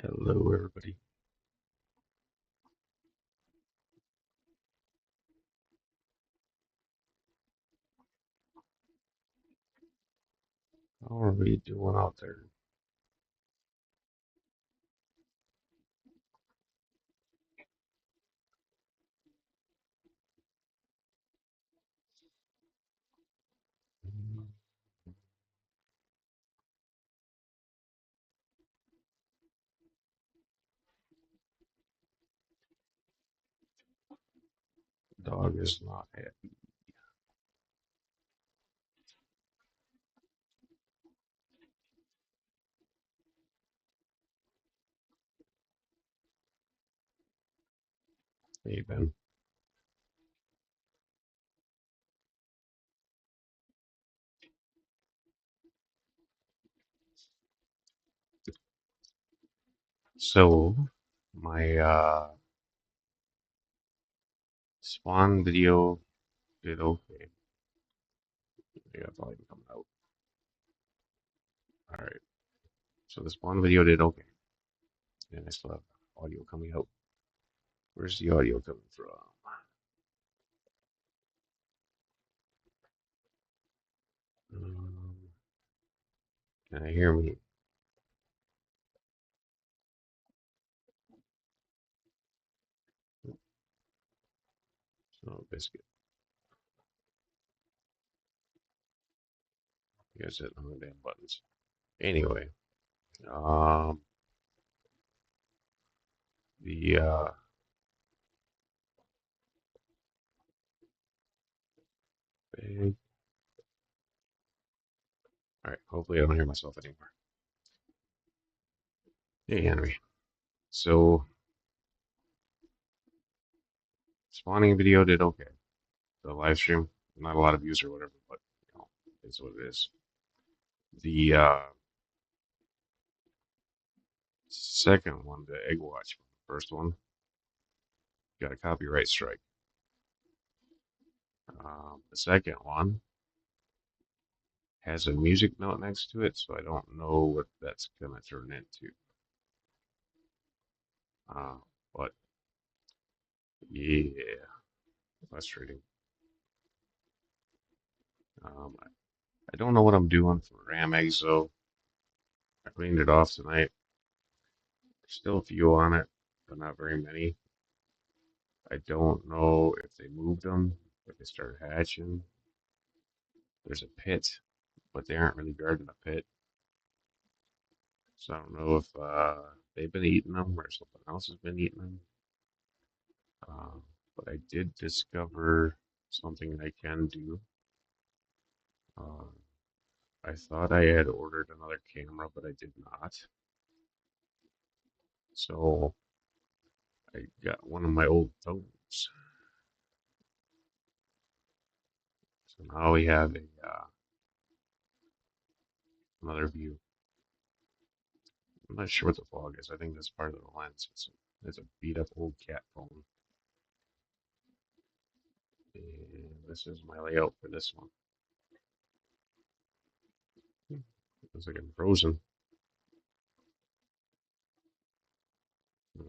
Hello, everybody. How are we doing out there? Dog is not happy. Hey, Ben. So, my spawn video did okay. I got volume coming out. All right. So the spawn video did okay, and I still have audio coming out. Where's the audio coming from? Um, can I hear me? So, biscuit. You guys hitting on the damn buttons. Anyway, um, the big. All right. Hopefully, I don't hear myself anymore. Hey, Henry. So, spawning video did okay. The live stream, not a lot of views or whatever, but it's what it is. The second one, the Egg Watch, first one, got a copyright strike. The second one has a music note next to it, so I don't know what that's gonna turn into. Uh, but yeah, frustrating. I don't know what I'm doing for ram eggs though. I cleaned it off tonight. There's still a few on it, but not very many. I don't know if they moved them, if they started hatching. There's a pit, but they aren't really guarding the pit. So I don't know if they've been eating them or something else has been eating them. Um, but I did discover something I can do. Um, I thought I had ordered another camera, but I did not. So I got one of my old phones. So now we have another view. I'm not sure what the fog is. I think that's part of the lens. It's a beat up old cat phone. And this is my layout for this one. Looks like I'm frozen. Hmm,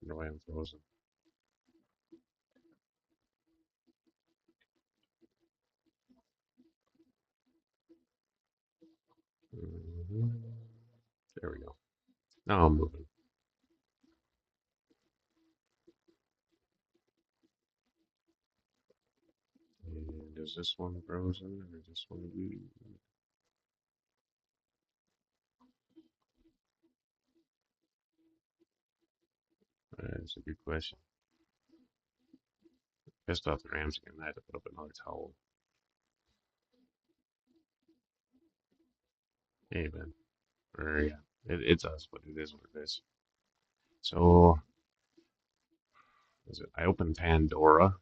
wonder why I'm frozen. Mhm. There we go. Now I'm moving. And is this one frozen or is this one blue? That's a good question. Pissed off the Rams again. I had to put up another towel. Hey, man. Or, yeah, it's us, but it is what it is. So, I opened Pandora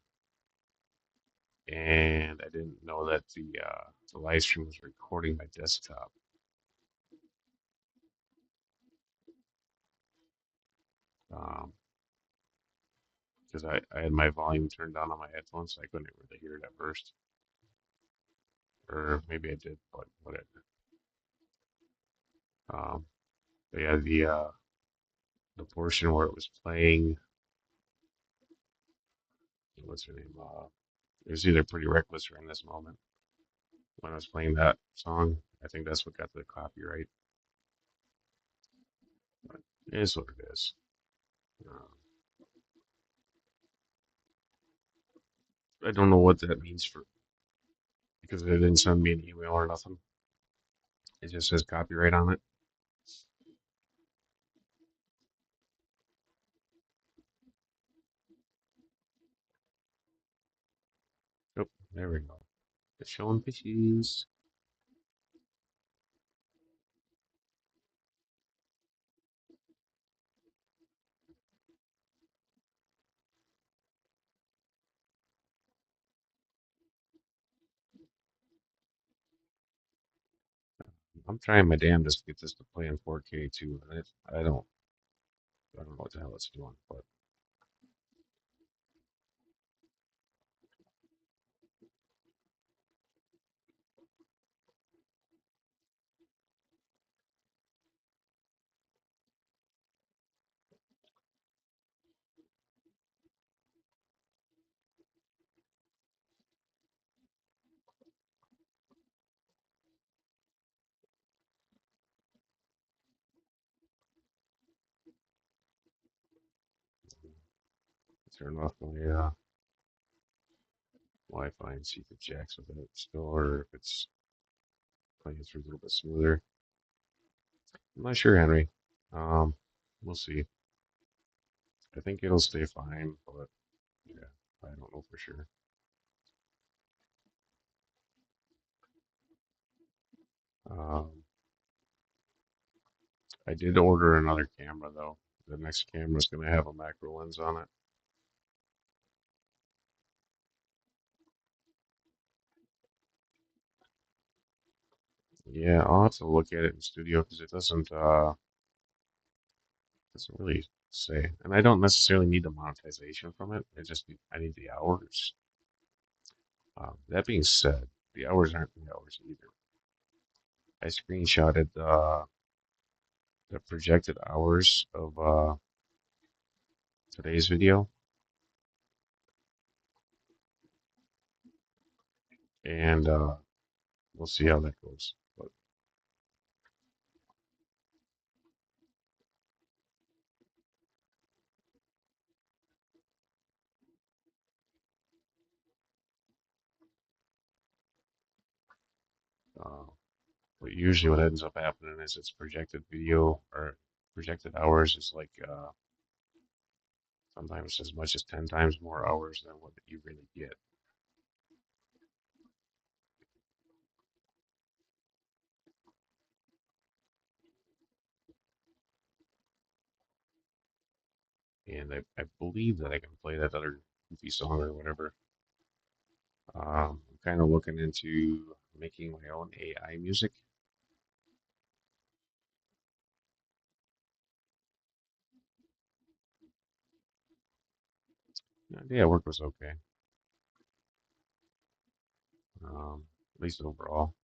and I didn't know that the live stream was recording my desktop. Um, because I had my volume turned down on my headphones, so I couldn't really hear it at first. Or maybe I did, but whatever. Um, but yeah, the portion where it was playing, what's her name? It was either Pretty Reckless or In This Moment when I was playing that song. I think that's what got the copyright. But it is what it is. Um, I don't know what that means for because they didn't send me an email or nothing. It just says copyright on it. Oh, there we go. It's showing fishies. I'm trying my damnedest to get this to play in 4K too, and I don't know what the hell it's doing, but turn off my Wi-Fi and see if it jacks with it still, or if it's playing through a little bit smoother. I'm not sure, Henry. Um, we'll see. I think it'll stay fine, but yeah, I don't know for sure. Um, I did order another camera though. The next camera is going to have a macro lens on it. Yeah, I'll have to look at it in studio because it doesn't really say. And I don't necessarily need the monetization from it. I need the hours. That being said, the hours aren't the hours either. I screenshotted the projected hours of today's video, and we'll see how that goes. But uh, but usually what ends up happening is its projected video or projected hours is like sometimes as much as 10 times more hours than what you really get. And I believe that I can play that other goofy song or whatever. I'm kind of looking into making my own AI music. Yeah, work was okay, at least overall.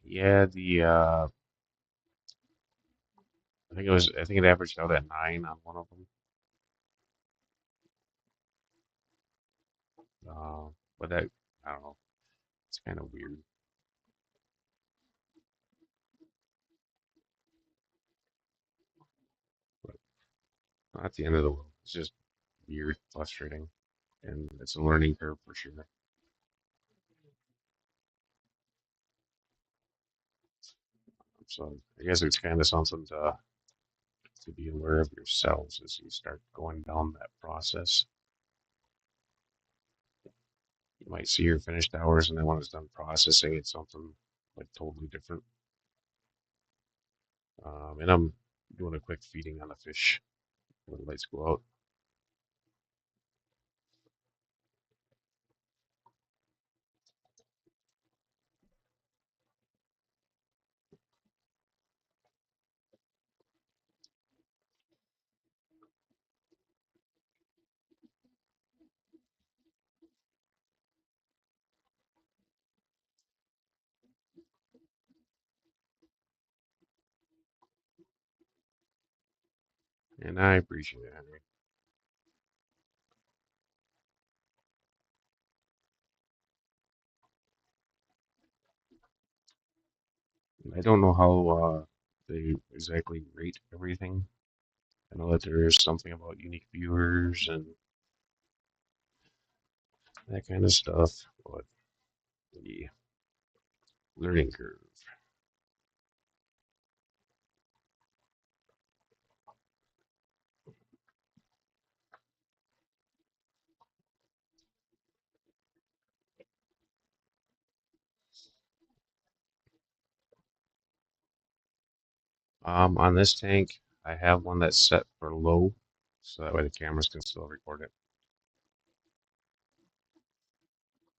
Yeah, I think it averaged out at 9 on one of them. Uh, but that, I don't know, it's kind of weird. But not the end of the world. It's just weird, frustrating, and it's a learning curve for sure. So I guess it's kind of something to be aware of yourselves as you start going down that process. You might see your finished hours, and then when it's done processing, it's something like totally different. And I'm doing a quick feeding on the fish when the lights go out. And I appreciate it, Henry. I don't know how they exactly rate everything. I know that there is something about unique viewers and that kind of stuff, but the learning curve. On this tank, I have one that's set for low, so that way the cameras can still record it.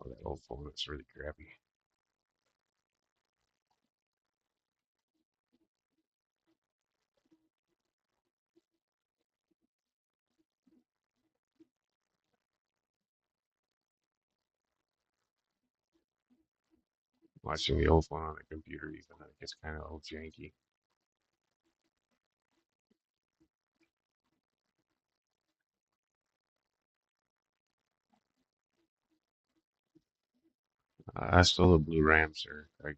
Oh, that old phone is really crappy. Watching the old phone on the computer, even it gets kind of old janky. I stole the blue RAM, sir. I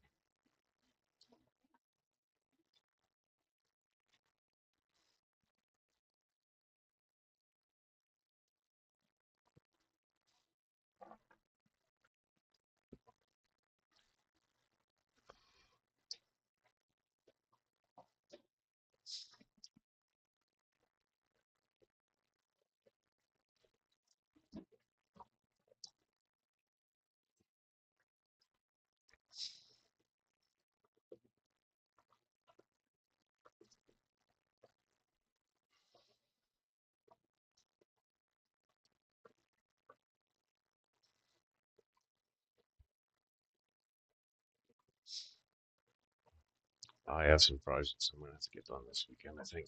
I have some projects I'm gonna have to get done this weekend. I think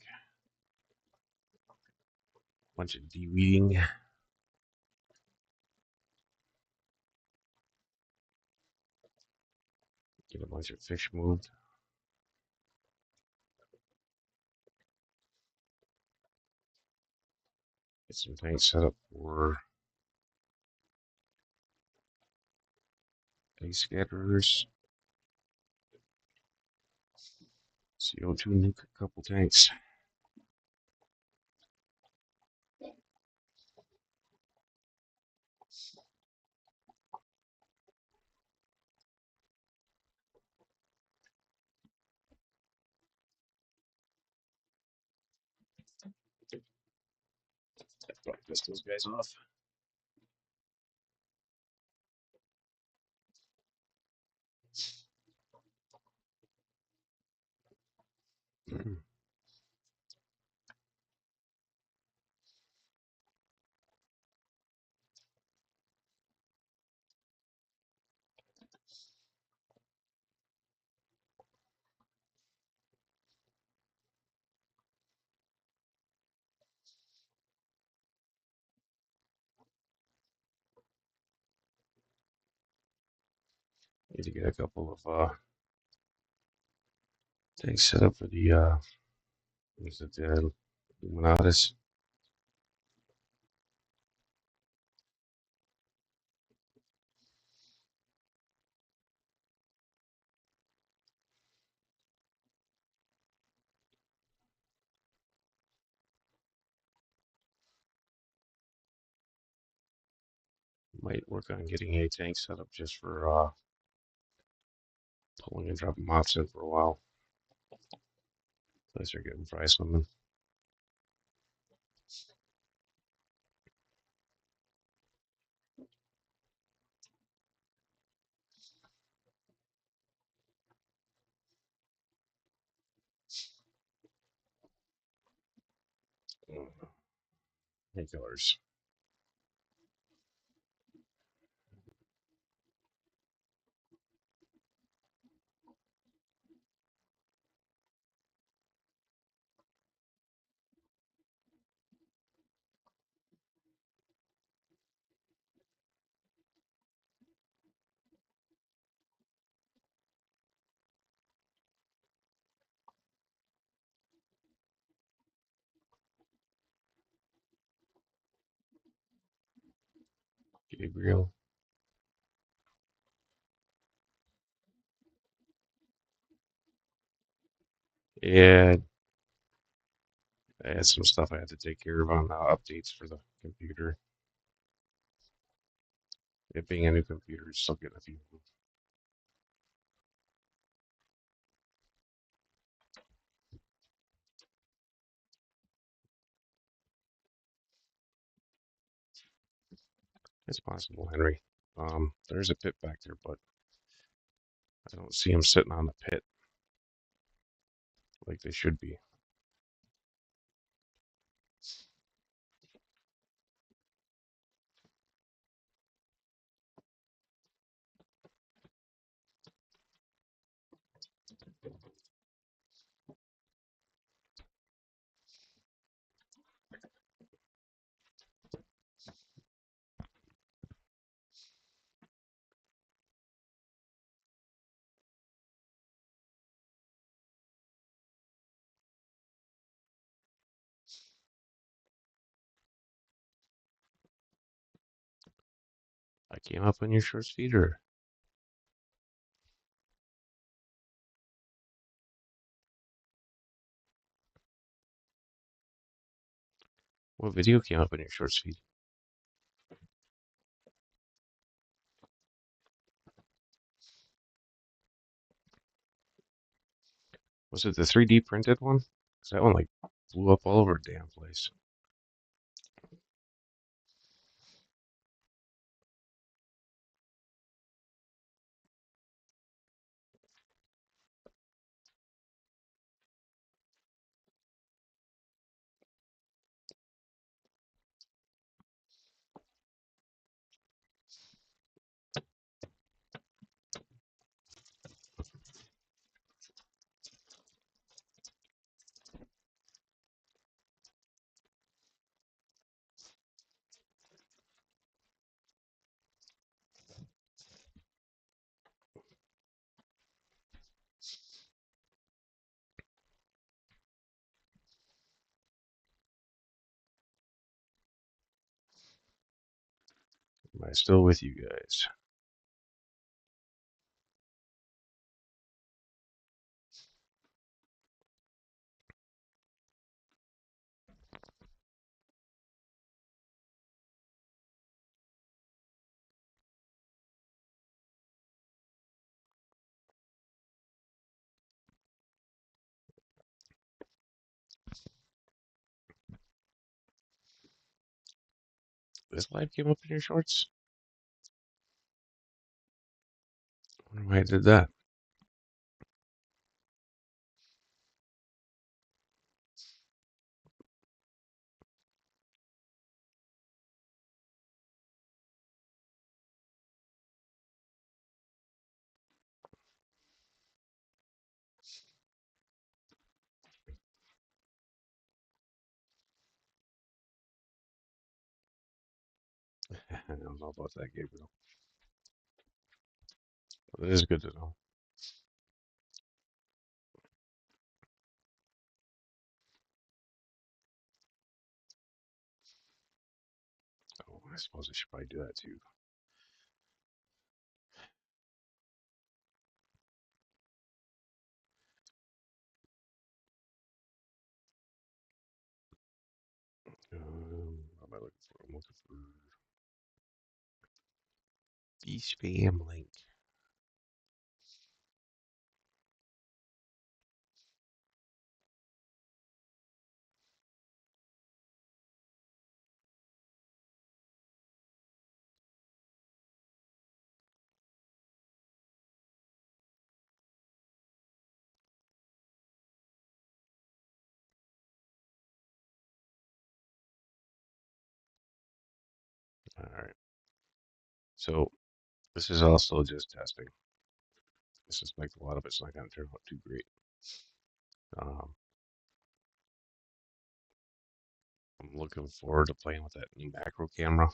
bunch of de-weeding, get a bunch of fish moved, get some tanks set up for egg scatterers, CO2 nuke a couple tanks. Piss those guys off. Need to get a couple of tanks set up for the is it the Luminatus? Might work on getting a tank set up just for pulling and dropping mops in for a while. Unless they're getting fry swimming. Painkillers. Gabriel. Yeah, I had some stuff I had to take care of on updates for the computer. It being a new computer, it's still getting a few. It's possible, Henry. There's a pit back there, but I don't see him sitting on the pit like they should be. I came up on your short feeder. What video came up on your short feed? Was it the 3D printed one? Because that one like blew up all over the damn place. Am I still with you guys? This live came up in your shorts? I wonder why I did that. I don't know about that, Gabriel. But it is good to know. Oh, I suppose I should probably do that too. What am I looking for? I'm looking for the spam link. All right. So this is also just testing. I suspect a lot of it's not going to turn out too great. Um, I'm looking forward to playing with that new macro camera.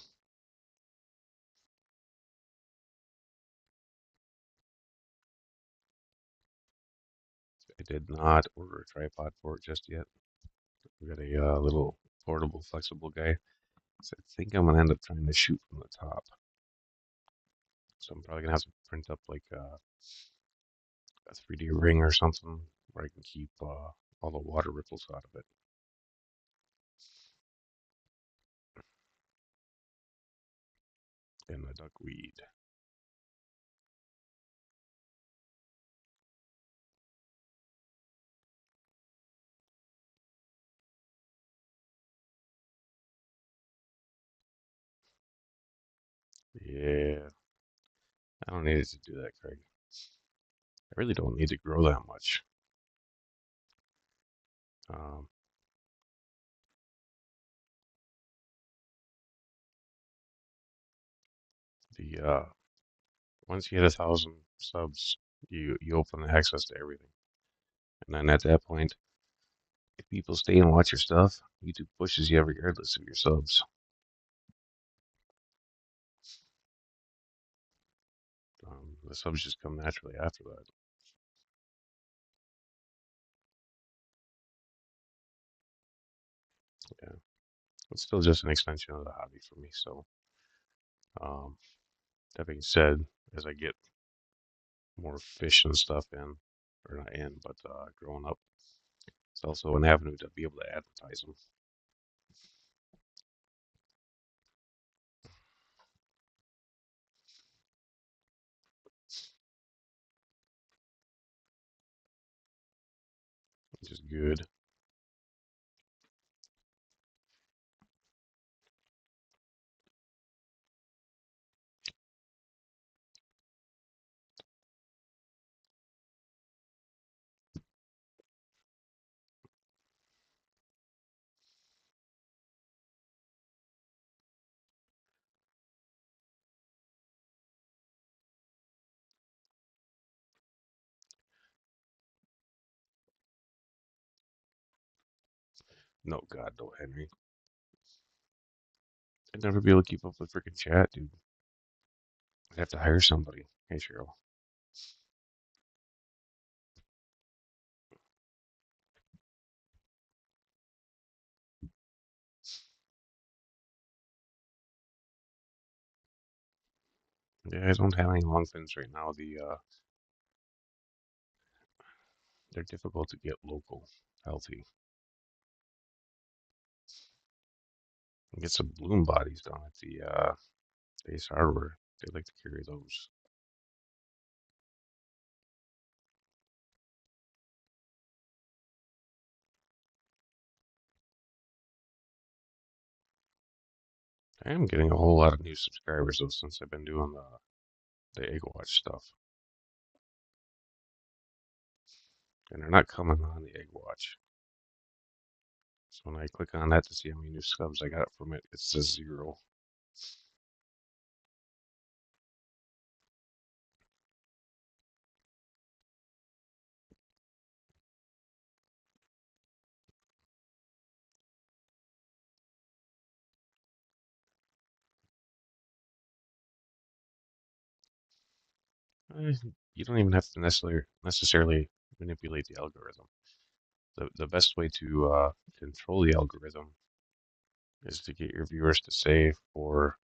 I did not order a tripod for it just yet. We got a little portable, flexible guy. So I think I'm gonna end up trying to shoot from the top. So I'm probably gonna have to print up like a 3D ring or something where I can keep all the water ripples out of it. And the duckweed. Yeah, I don't need it to do that, Craig. I really don't need to grow that much. Um, the Once you hit 1,000 subs, you open the access to everything, and then at that point, if people stay and watch your stuff, YouTube pushes you regardless of your subs. The subs just come naturally after that. Yeah, it's still just an extension of the hobby for me. So, um, that being said, as I get more fish and stuff in, or not in, but growing up, it's also an avenue to be able to advertise them, which is good. No, God, no, Henry. I'd never be able to keep up with freaking chat, dude. I'd have to hire somebody. Hey, Cheryl. Yeah, I don't have any long fins right now. They're difficult to get local, healthy. Get some bloom bodies down at the Base Hardware. They like to carry those. I am getting a whole lot of new subscribers though since I've been doing the Egg Watch stuff, and they're not coming on the Egg Watch. So when I click on that to see how many new subs I got from it, it says 0. Eh, You don't even have to necessarily manipulate the algorithm. The best way to control the algorithm is to get your viewers to stay for,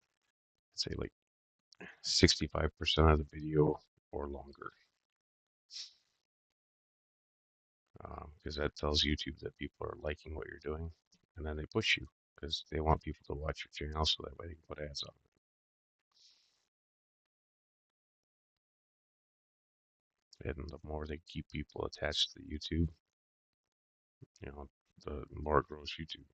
say, like 65% of the video or longer. Because that tells YouTube that people are liking what you're doing, and then they push you because they want people to watch your channel so that way they can put ads on it. And the more they keep people attached to YouTube, you know, the more it grows YouTube.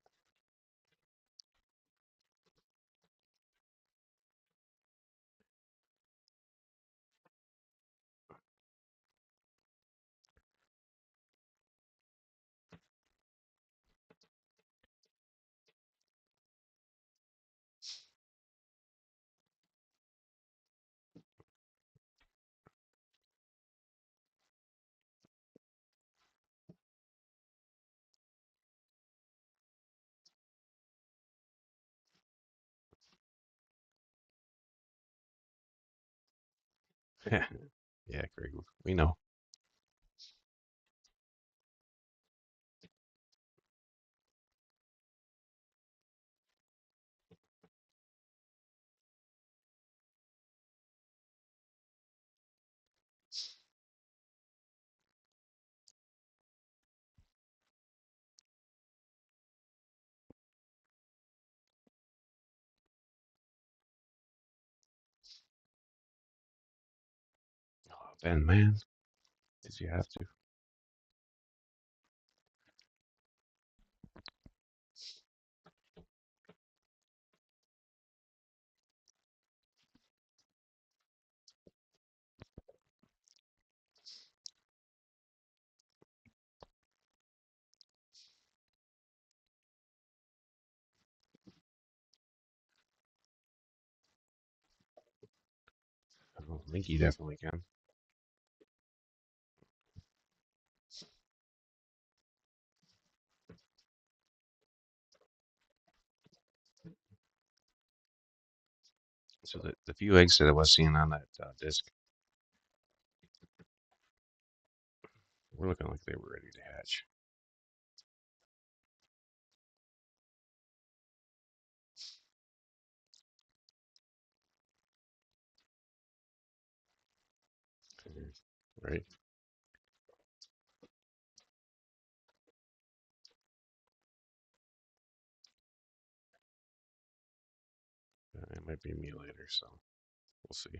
Yeah, Greg, we know. Ben, man, did you have to? I don't think he definitely can. So the few eggs that I was seeing on that disc were looking like they were ready to hatch. Right? It might be me later, so we'll see.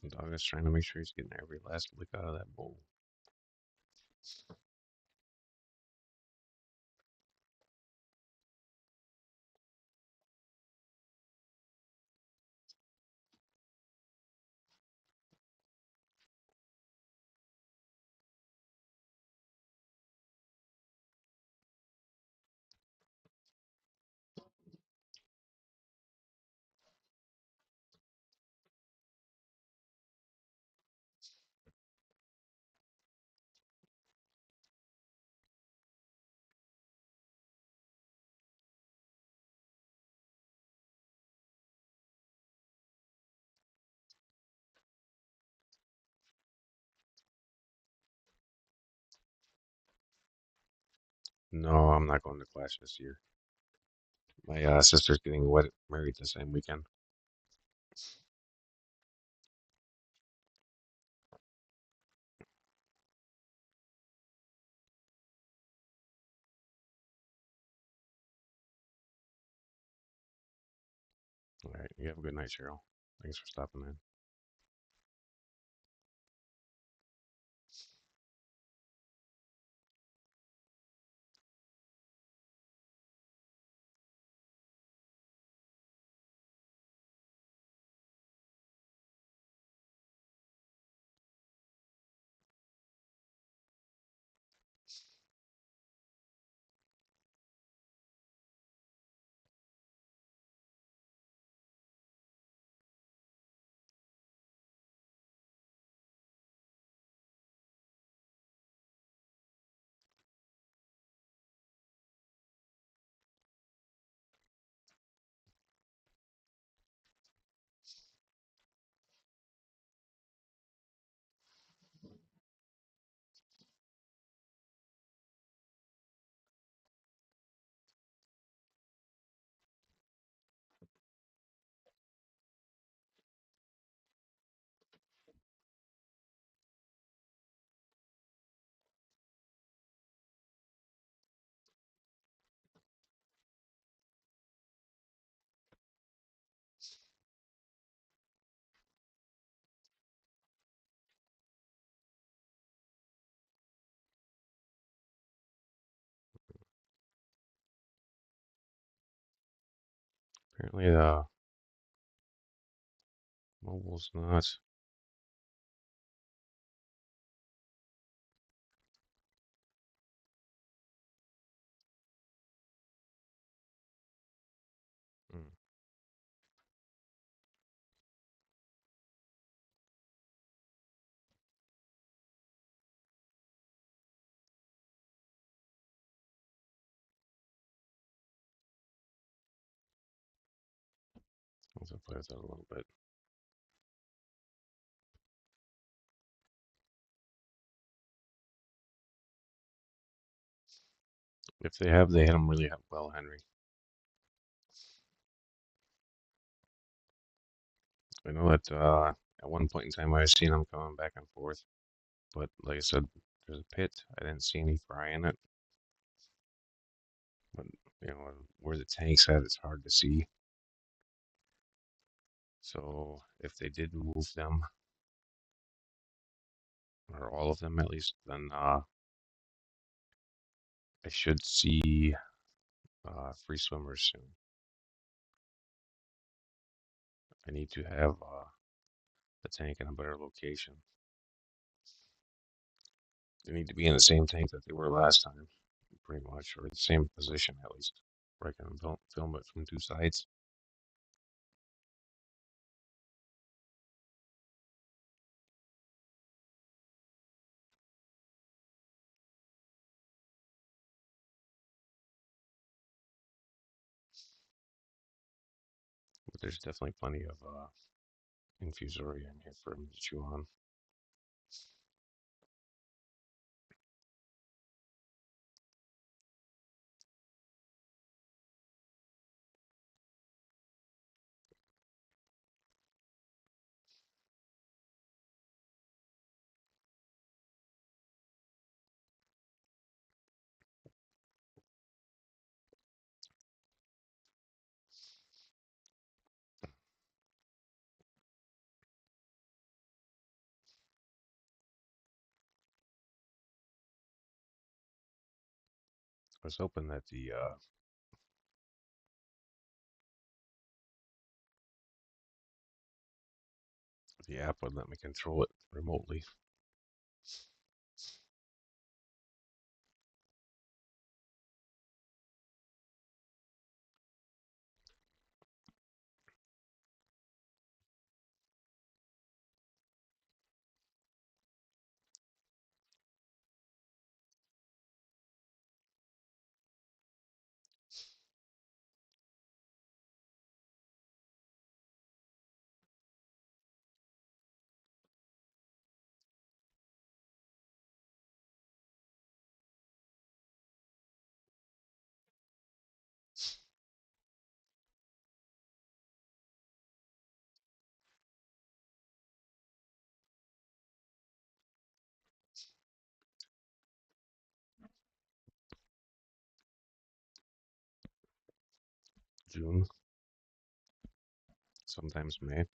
The dog is trying to make sure he's getting every last lick out of that bowl. No, I'm not going to class this year. My sister's getting married the same weekend. All right, you have a good night, Cheryl. Thanks for stopping in. Apparently the mobile's not. Hmm, I'll have to play with that a little bit. If they have, they hit them really well, Henry. I know that at one point in time I was seeing them coming back and forth, but like I said, there's a pit. I didn't see any fry in it, but where the tank's at, it's hard to see. So if they did move them, or all of them at least, then I should see free swimmers soon. I need to have the tank in a better location. They need to be in the same tank that they were last time, pretty much, or the same position at least, where I can film it from two sides. But there's definitely plenty of infusoria in here for him to chew on. I was hoping that the app would let me control it remotely. June, sometimes May.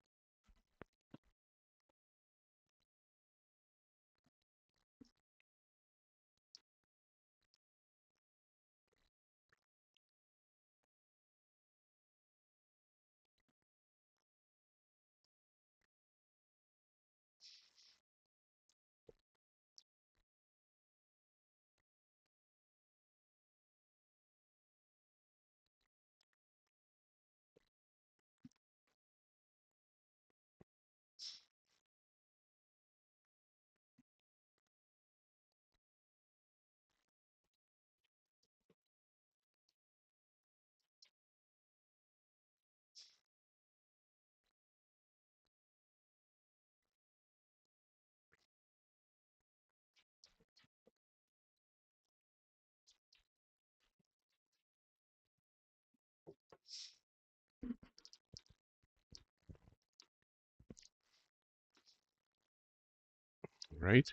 Right?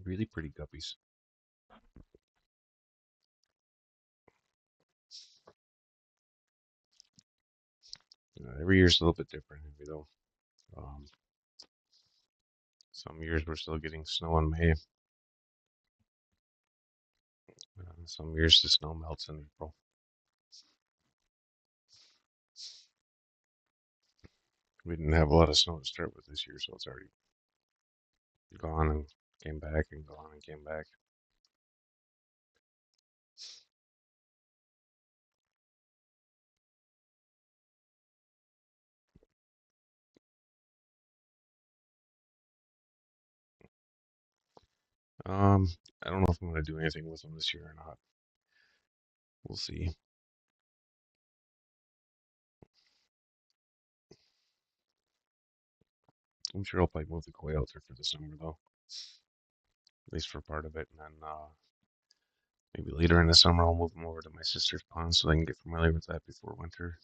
Really pretty guppies. Every year's a little bit different, you know. Um, some years we're still getting snow in May. Some years the snow melts in April. We didn't have a lot of snow to start with this year, so it's already gone and came back and gone and came back. Um, I don't know if I'm going to do anything with them this year or not. We'll see. I'm sure I'll probably move the koi out there for the summer, though, at least for part of it, and then maybe later in the summer I'll move them over to my sister's pond so they can get familiar with that before winter.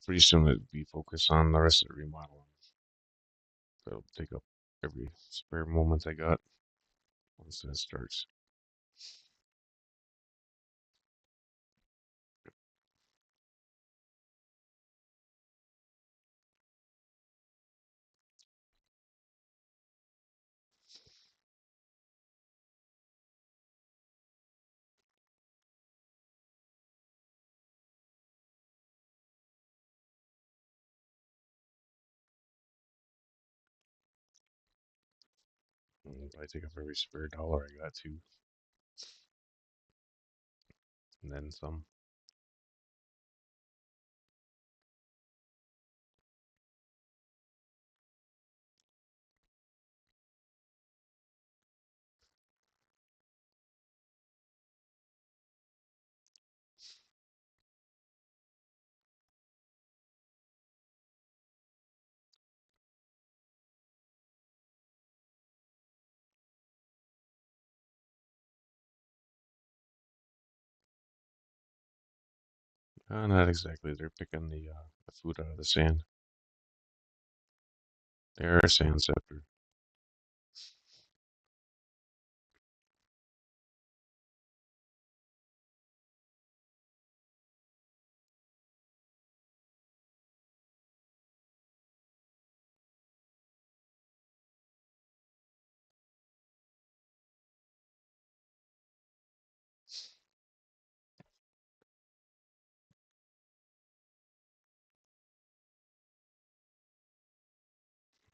Pretty soon it'll be focused on the rest of the remodeling. That'll take up every spare moment I got once that starts. Probably take up every spare dollar I got too, and then some. Not exactly. They're picking the food out of the sand. They're a sand scepter.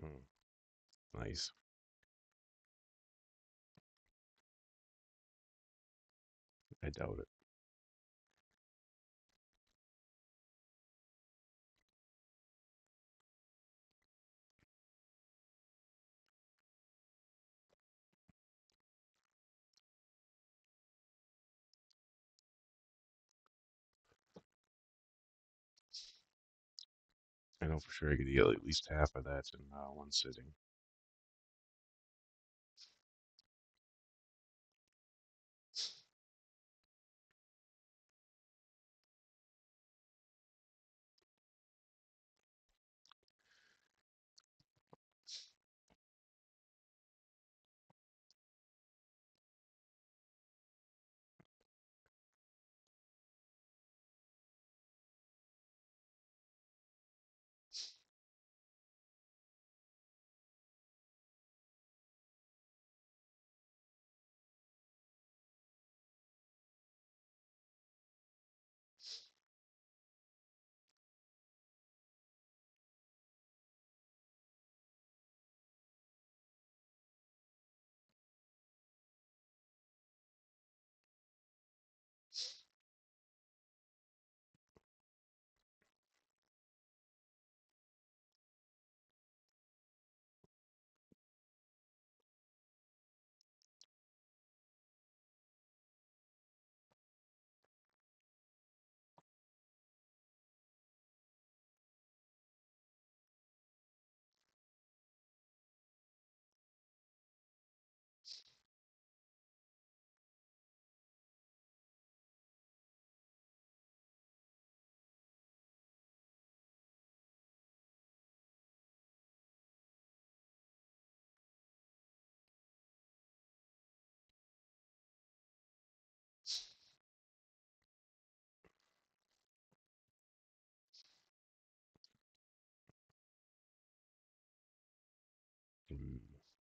Mm, nice. I doubt it. I know for sure I could eat at least half of that in one sitting.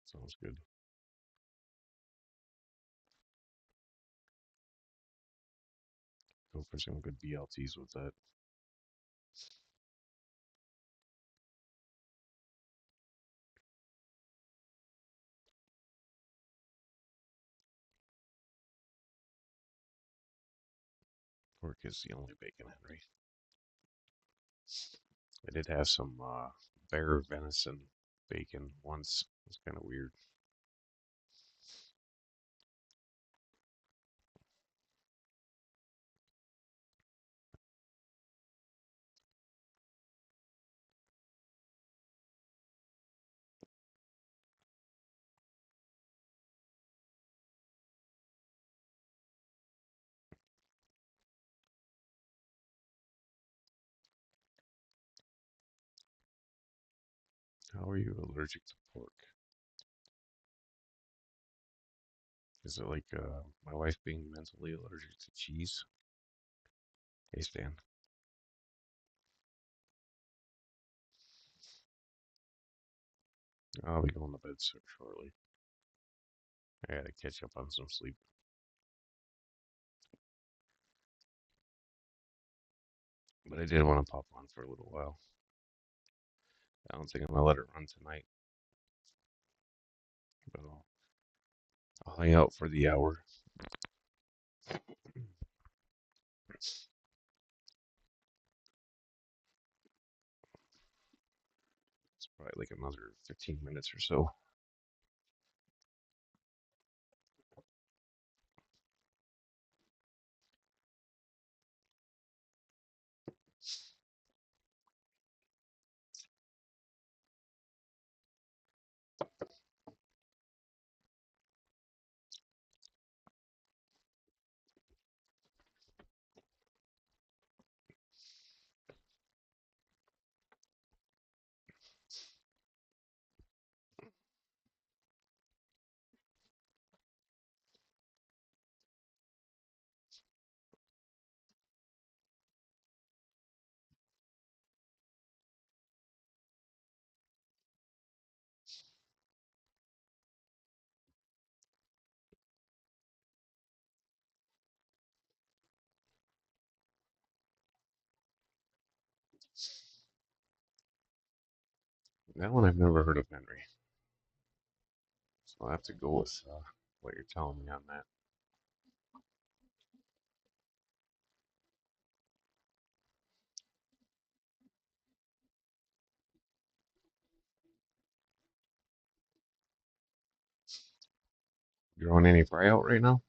Sounds good. Go for some good BLTs with that. Pork is the only bacon, Henry. I did have some bear venison bacon once. It's kind of weird. How are you allergic to pork? Is it like my wife being mentally allergic to cheese? Hey, Stan. I'll be going to bed so shortly. I gotta catch up on some sleep. But I did want to pop on for a little while. I don't think I'm gonna let it run tonight, but I'll hang out for the hour. It's probably like another 15 minutes or so. That one I've never heard of, Henry. So I'll have to go with what you're telling me on that. You growing any fry out right now?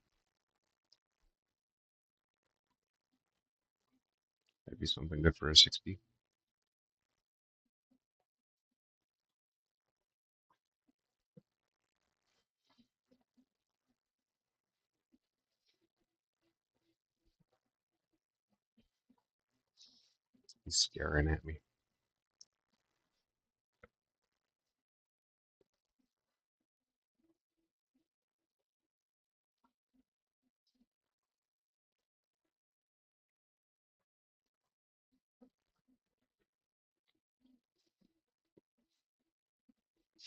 That'd be something good for a 60. He's staring at me.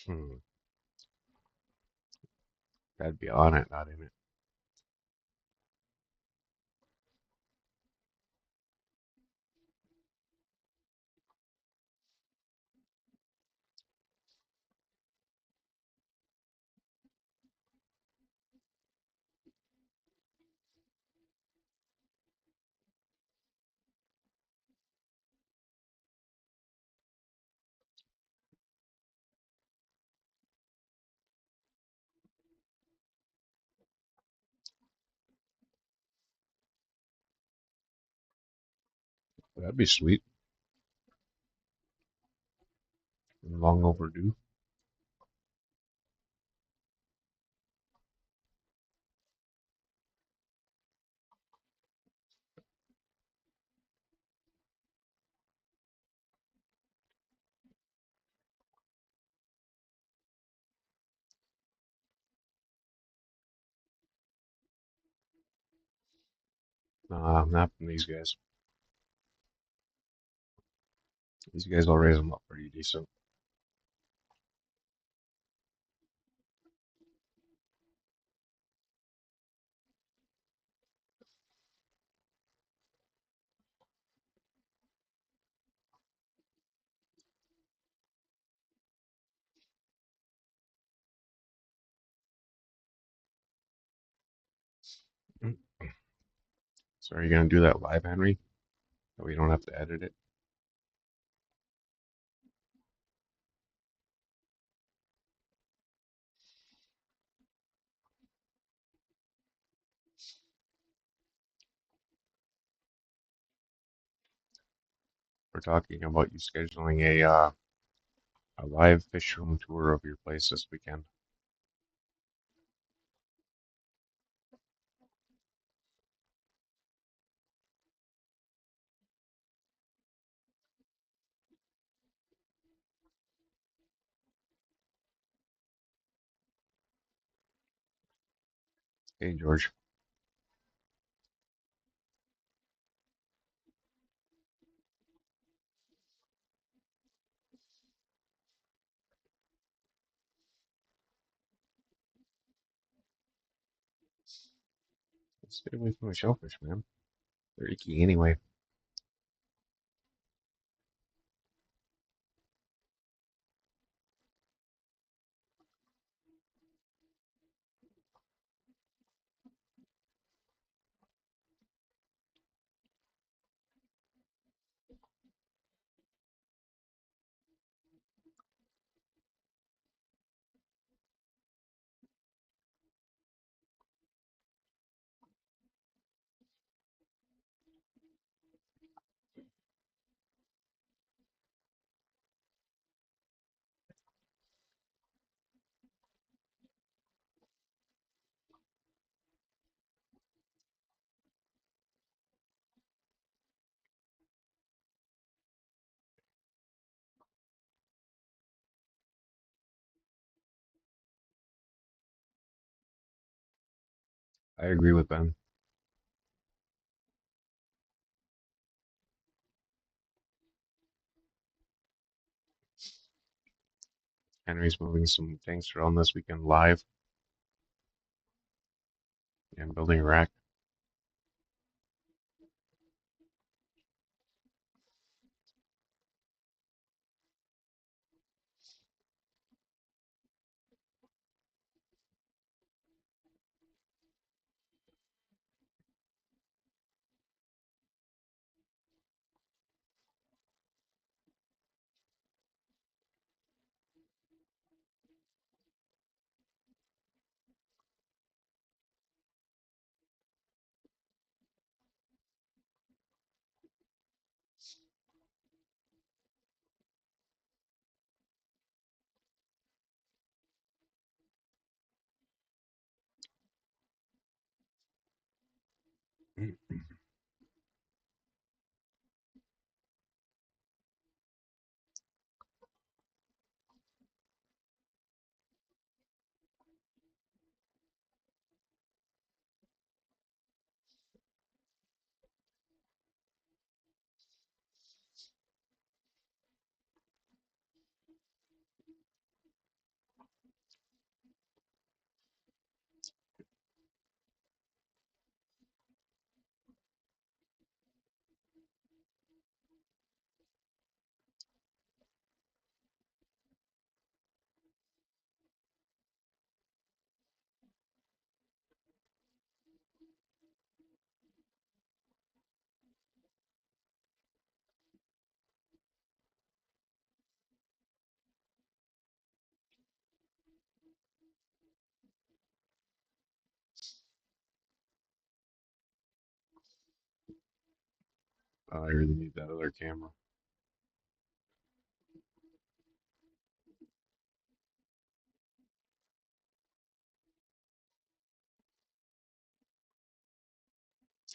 Hmm. That'd be on it, not in it. That'd be sweet. Long overdue. Nah, not from these guys. These guys will raise them up pretty decent. So are you gonna do that live, Henry? That we don't have to edit it? We're talking about you scheduling a live fish room tour of your place this weekend. Hey, George. Stay away from the shellfish, man. They're icky anyway. I agree with Ben. Henry's moving some tanks around this weekend live and building a rack. I really need that other camera.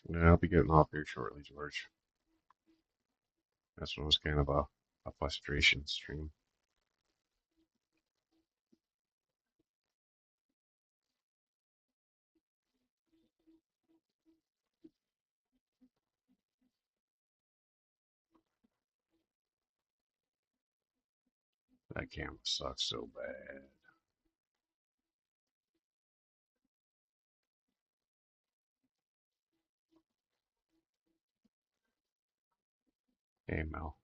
Yeah, I'll be getting off here shortly, George. This one was kind of a frustration stream. That camera sucks so bad. Hey, Mel.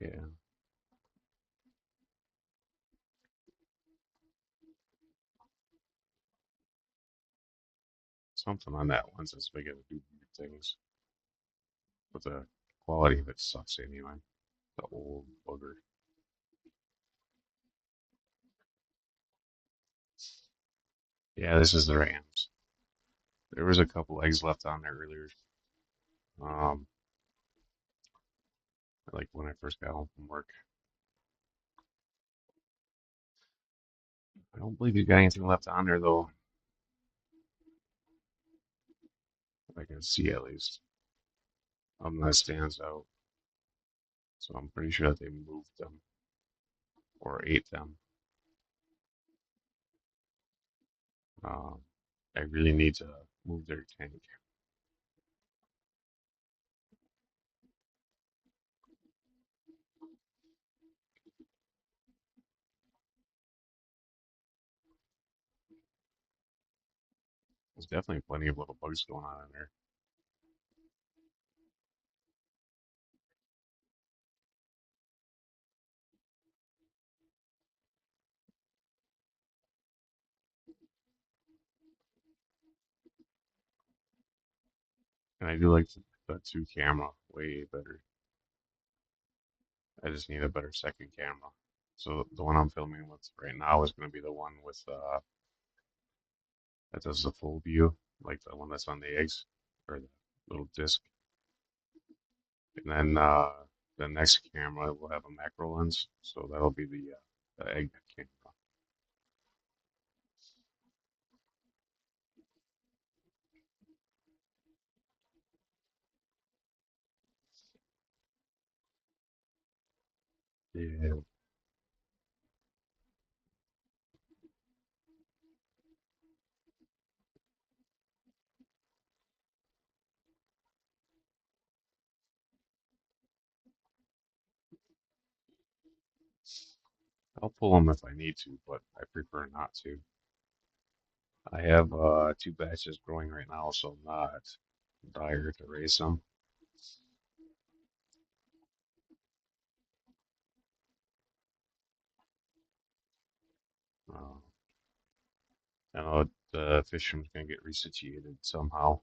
Yeah, something on that lens is making it do weird things, but the quality of it sucks anyway. The old bugger. Yeah, this is the Rams. There was a couple eggs left on there earlier. Um, like when I first got home from work. I don't believe you got anything left on there though. If I can see at least. That stands out. So I'm pretty sure that they moved them or ate them. Um, I really need to move their tank. There's definitely plenty of little bugs going on in there. And I do like the two camera way better. I just need a better second camera. So the one I'm filming with right now is going to be the one with that does the full view, like the one that's on the eggs or the little disc. And then the next camera will have a macro lens, so that'll be the egg camera. Yeah, I'll pull them if I need to, but I prefer not to. I have two batches growing right now, so I'm not dire to raise them. Uh, I know the fish room's gonna get resatiated somehow.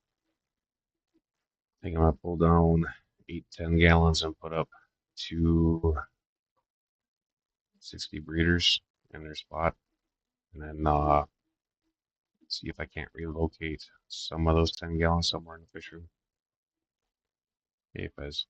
I think I'm gonna pull down 8, 10 gallons and put up two 60 breeders in their spot, and then see if I can't relocate some of those 10 gallons somewhere in the fish room. Hey, Fez.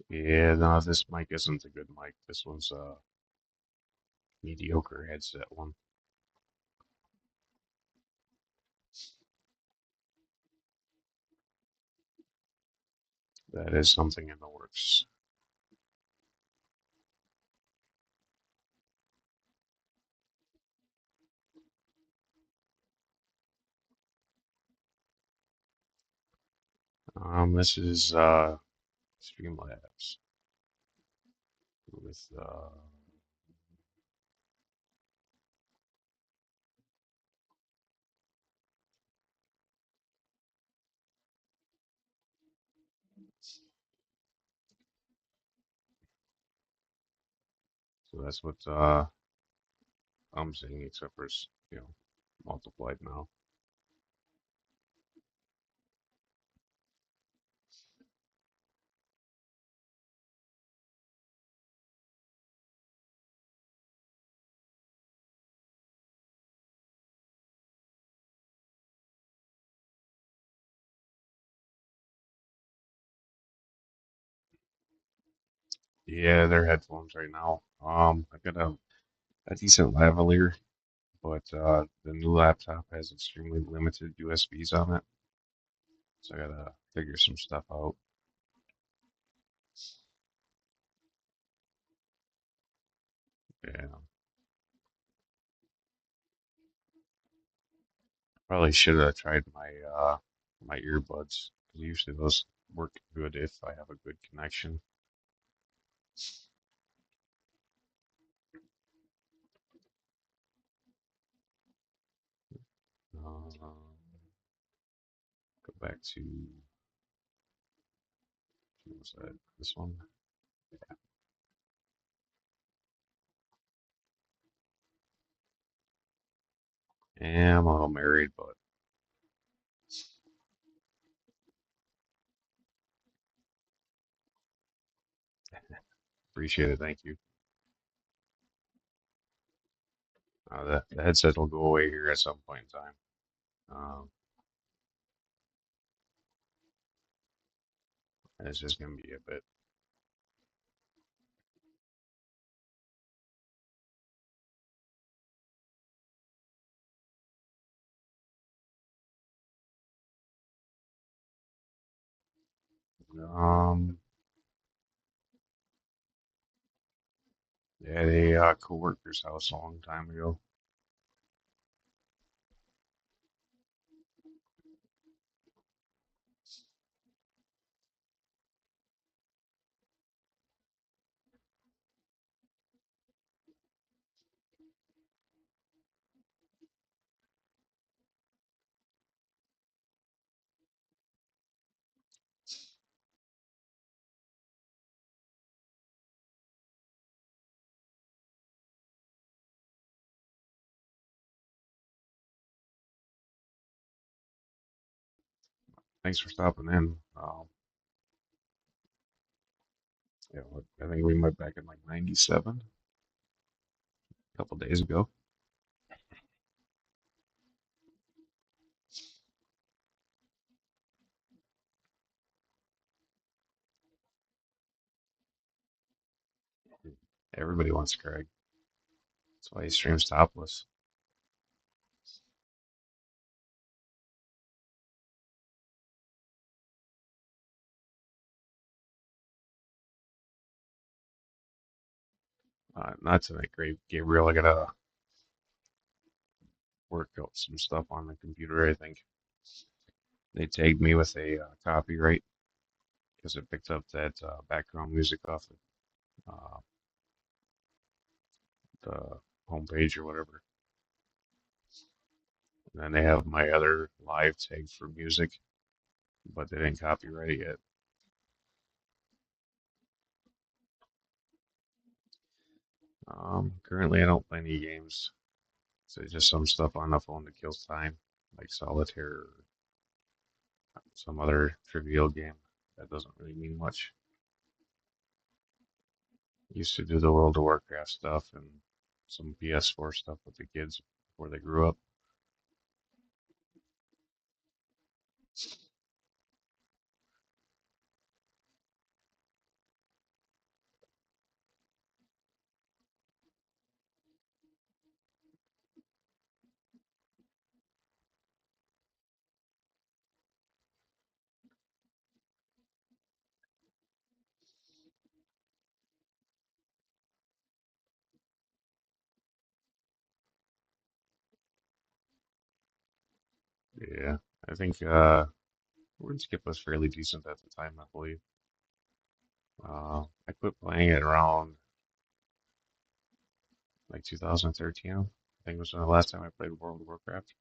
Yeah, no, this mic isn't a good mic. This one's a mediocre headset one. That is something in the works. This is Streamlabs with so that's what I'm seeing, except for multiplied now. Yeah, they're headphones right now. I got a decent lavalier, but the new laptop has extremely limited USBs on it, so I gotta figure some stuff out. Yeah, probably should have tried my earbuds, 'cause usually those work good if I have a good connection. Go back to what was that? This one. Yeah, I'm a little married, but appreciate it. Thank you. The headset will go away here at some point in time. Um, and it's just gonna be a bit. Um, at a coworker's house a long time ago. Thanks for stopping in. Yeah, I think we met back in like '97, a couple days ago. Everybody wants Craig. That's why he streams topless. Not tonight, great Gabriel. I gotta work out some stuff on the computer. I think they tagged me with a copyright because it picked up that background music off uh, the homepage or whatever. And then they have my other live tag for music, but they didn't copyright it yet. Currently, I don't play any games. So just some stuff on the phone to kill time, like solitaire or some other trivial game that doesn't really mean much. Used to do the World of Warcraft stuff and some PS4 stuff with the kids before they grew up. Yeah, I think RuneScape was fairly decent at the time, I believe. I quit playing it around like 2013. I think was the last time I played World of Warcraft.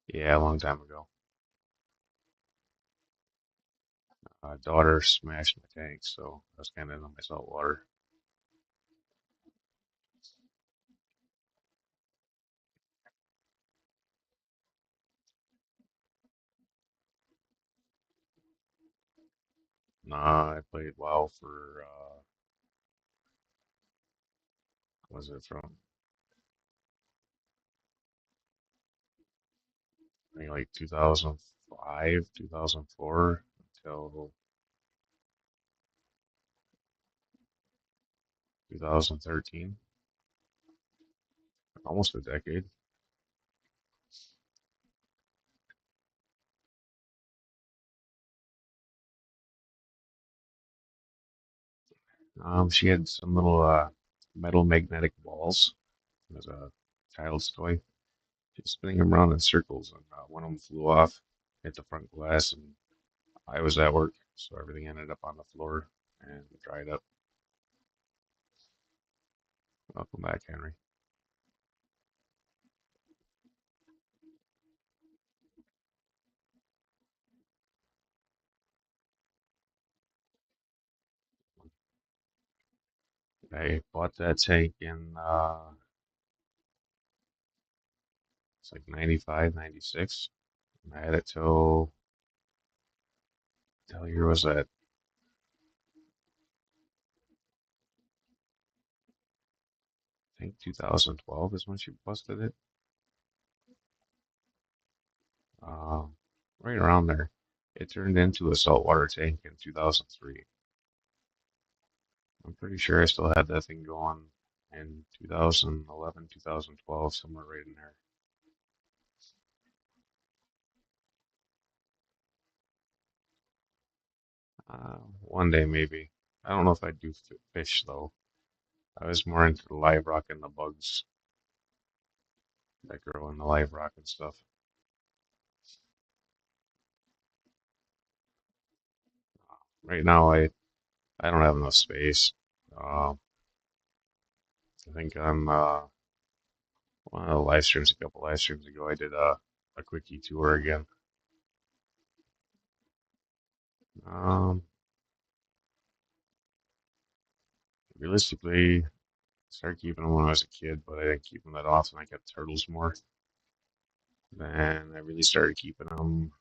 Yeah, a long time ago. Daughter smashed my tank, so I was kind of in my salt water. Nah, I played WoW for was it from I think like 2005, 2004 until 2013, almost a decade. She had some little metal magnetic balls as a child's toy. She was spinning them around in circles, and one of them flew off, hit the front glass, and I was at work, so everything ended up on the floor and dried up. Welcome back, Henry. I bought that tank in it's like 95, 96. I had it till year was that? I think 2012 is when she busted it. Um, right around there. It turned into a saltwater tank in 2003. I'm pretty sure I still had that thing going in 2011, 2012, somewhere right in there. One day maybe. I don't know if I do fish though. I was more into the live rock and the bugs that grow in the live rock and stuff. Right now, I don't have enough space. Uh, I think on one of the live streams, a couple live streams ago, I did a quickie tour again. Um, realistically, started keeping them when I was a kid, but I didn't keep them that often. I kept turtles more. Then I really started keeping them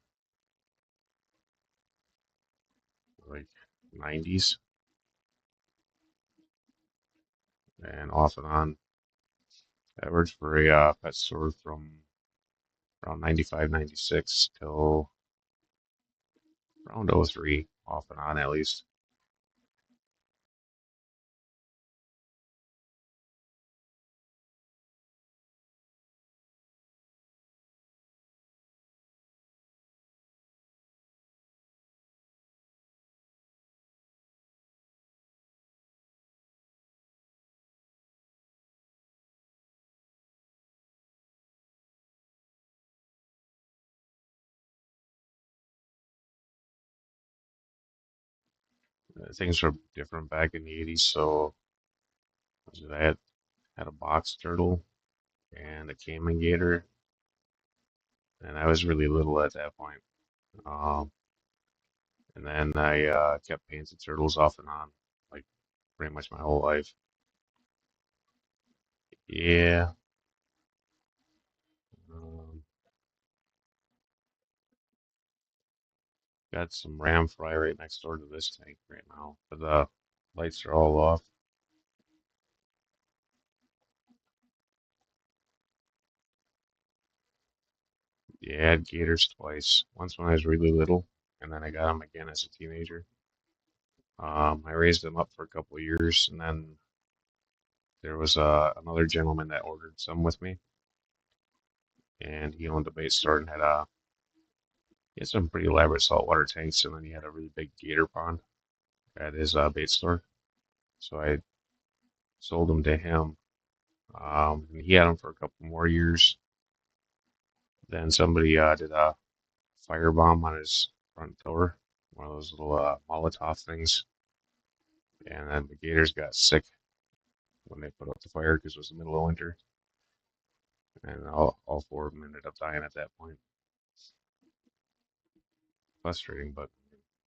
like 90s and off and on. I worked for a pet store from around 95, 96 till around '03, off and on at least. Things were different back in the '80s, so I had a box turtle and a caiman gator, and I was really little at that point. Um, and then I kept painted turtles off and on, like pretty much my whole life. Yeah, um, got some ram fry right next door to this tank right now, but the lights are all off. Yeah, I had gators twice. Once when I was really little, and then I got them again as a teenager. I raised them up for a couple of years, and then there was another gentleman that ordered some with me, and he owned a bait store and he had some pretty elaborate saltwater tanks, and then he had a really big gator pond at his bait store. So I sold them to him, and he had them for a couple more years. Then somebody did a firebomb on his front door, one of those little Molotov things, and then the gators got sick when they put out the fire because it was the middle of winter, and all four of them ended up dying at that point. Frustrating, but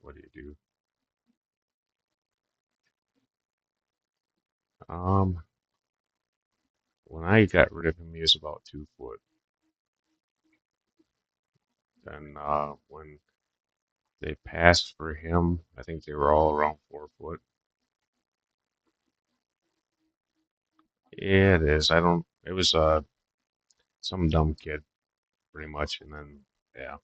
what do you do? When I got rid of him, he was about 2 foot. And when they passed for him, I think they were all around 4 foot. Yeah, it is. I don't. It was some dumb kid, pretty much, and then yeah,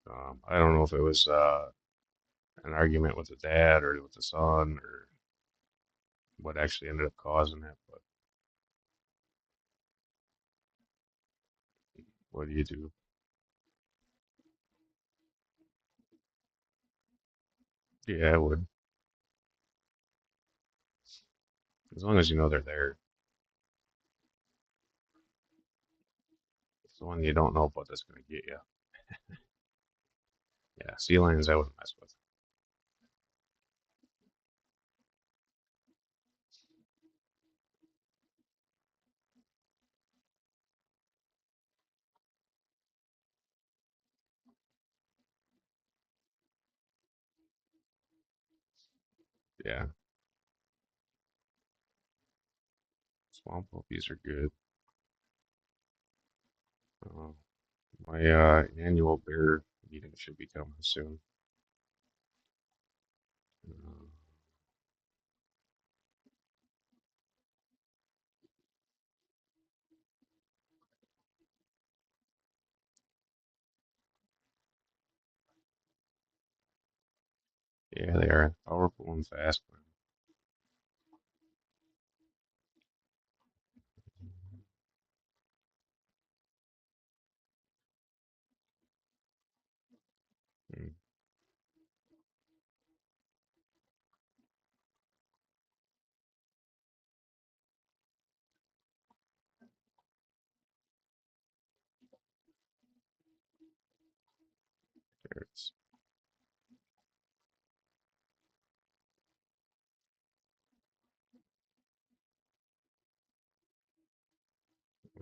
I don't know if it was an argument with the dad or with the son or what actually ended up causing it. But what do you do? Yeah, I would. As long as you know they're there. It's the one you don't know about that's going to get you. Yeah, sea lions I wouldn't mess with. Yeah, swamp puppies are good. Uh, my annual bear meeting should be coming soon. Uh, yeah, they are powerful and fast. Mm, Carrots.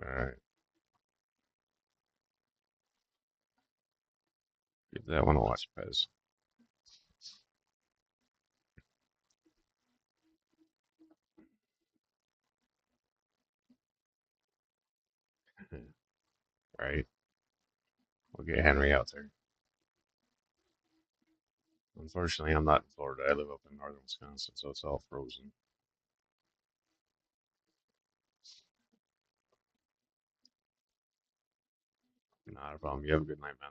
All right, give that one a watch, Pez. Right, we'll get Henry out there. Unfortunately, I'm not in Florida. I live up in northern Wisconsin, so it's all frozen. Not a problem. You have a good night, man.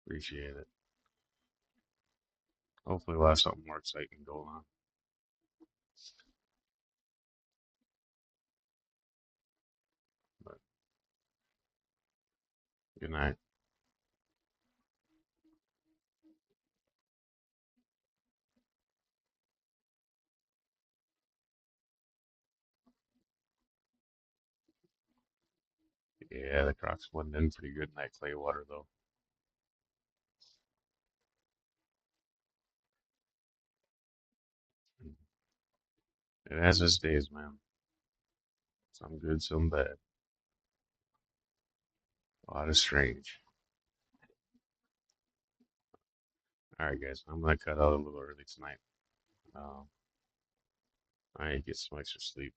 Appreciate it. Hopefully, we'll have something more exciting going on. But good night. Yeah, the Crocs blend in pretty good in that clay water, though. It has its days, man. Some good, some bad. A lot of strange. All right, guys, I'm gonna cut out a little early tonight. Um, I need to get some extra sleep.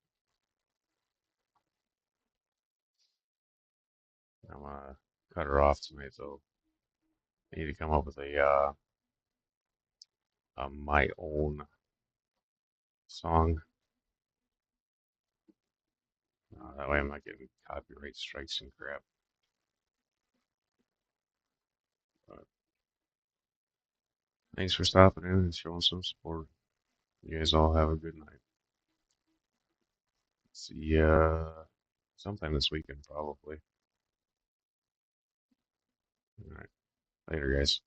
I'm gonna cut her off tonight, though. I need to come up with my own song. That way, I'm not getting copyright strikes and crap. But thanks for stopping in and showing some support. You guys all have a good night. See ya sometime this weekend, probably. All right, later, guys.